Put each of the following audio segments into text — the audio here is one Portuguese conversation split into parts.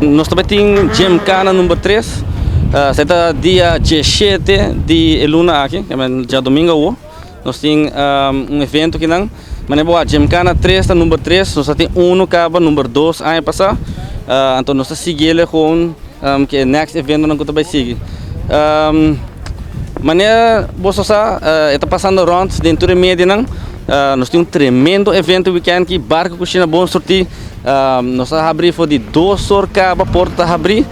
Nós também temos Gymkhana número 3. Será dia 17 de luna aqui, que é dia domingo. Nós temos evento que não. Mas é Gymkhana 3, número 3. Nós temos cabo número 2 ano passado. Então nós seguimos com que o next evento não vai seguir. Maneira você está passando around dentro da média não. Nós temos tremendo evento weekend que barco cozinha bom sortir. Nós abrir foi de 2 horas cabo porta abrir.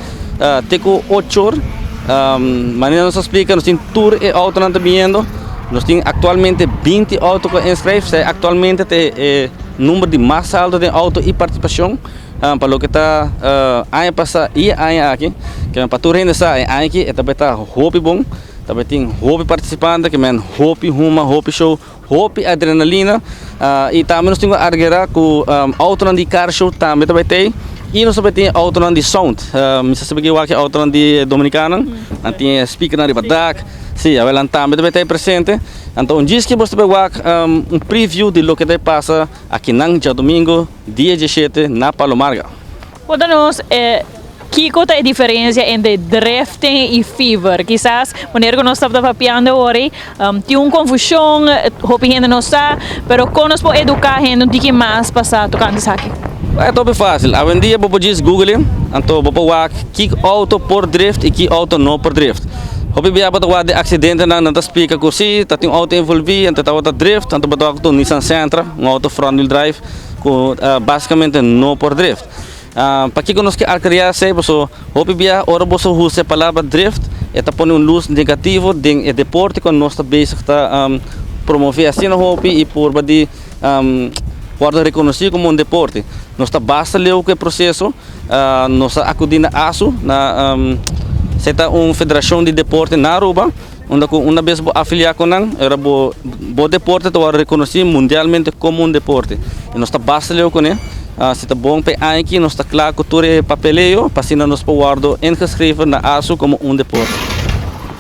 Teco 8 horas. Maneira nós explica nós temos tour e auto não vindo. Nós temos atualmente 20 autos que inscreve. Atualmente tem número de mais alto de auto e participação. Para o que está ano passado e ano aqui. Que para tour ainda está aqui. Também está hobby bom. Também tem hobby participante, que é hobby huma, hobby show, hobby adrenalina. E também nós temos argera com auto de car show também tem. E nós também temos auto de sound. Você sabe que o auto de dominicana, tem speaker na badak. Sim, ela também tem presente. Então diz que você vai preview de lo que passa aqui no dia domingo, dia 17 na Palomarga. Conta-nos que é a diferença entre drifting e fever? Quizás, quando nós estamos papiando hoje, tem uma confusão, a gente não sabe, mas quando nós podemos educar a gente, tem que mais passar tocando isso aqui. É top fácil. Hoje em dia, você pode Google, então você pode que auto por drift e que auto não por drift. Hoje em dia, você pode acidente, não explica que se tem um auto envolvido, então você drift, então você pode um Nissan Sentra, um auto front wheel drive, basicamente não por drift. Para que nós que criar sei, você hoje dia ora você usa a palavra drift, está pondo luz negativo de deporte quando nós está basic está promover assim no hobby e por badi pode reconhecer como um deporte. Nós está basta ler o que processo, nós está acudindo a ASU na certa federação de deporte na Aruba, onde uma vez afiliar com nós, era bo deporte to reconhecer mundialmente como um deporte. E nós está basta ler com ele. Se está bom para aqui, nós está claro que tudo é papeleo, para assim nós podemos inscrever na ASU como um deporte.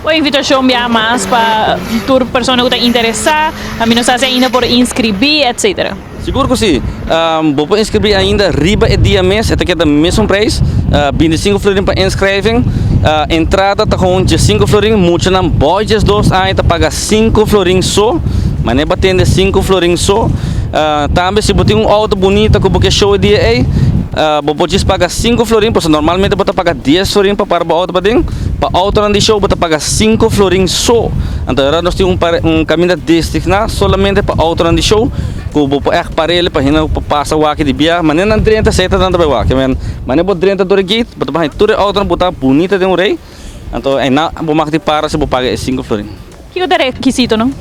A invitação é mais para toda pessoa que está interessada, a mim não está ainda por inscrever, etc. Seguro que sim. Vou para inscrever ainda riba e dia mês, até que é o mesmo preço, 25 florin para inscrever. Entrada está com 5 florin, muito não boys dois ainda paga 5 florin só, mas nem batendo 5 florin só. Também se você tem um auto bonito com porque show dia aí, você paga 5 florin, porque normalmente você paga 10 florin para o auto para auto de show você paga 5 florin só. Então agora nós temos um caminho destinado solamente para auto de show, que você para ele para não passar o aqui de via, mas nem 30 seta tanto para o aqui, mas nem 30 do gate, você vai tudo auto botar bonita de um rei. Então é na vou marcar para se você paga 5 florin. Que é o requisito, não?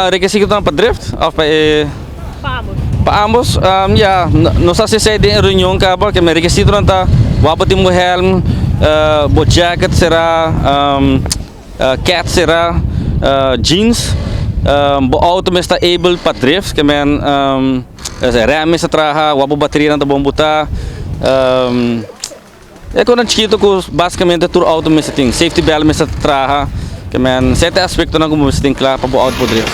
Requisito para drift ou para ambos, nós assistimos em reunião que me requisito não está, vamos ter um helm, o jacket será, cat será, jeans, o auto me está able para drift, que men, rem se traha, vamos bateria não está bom botar, é quando a gente que basicamente todo auto me tem, safety belt me está traha, que men, certo aspecto não como me tem claro para o auto para drift.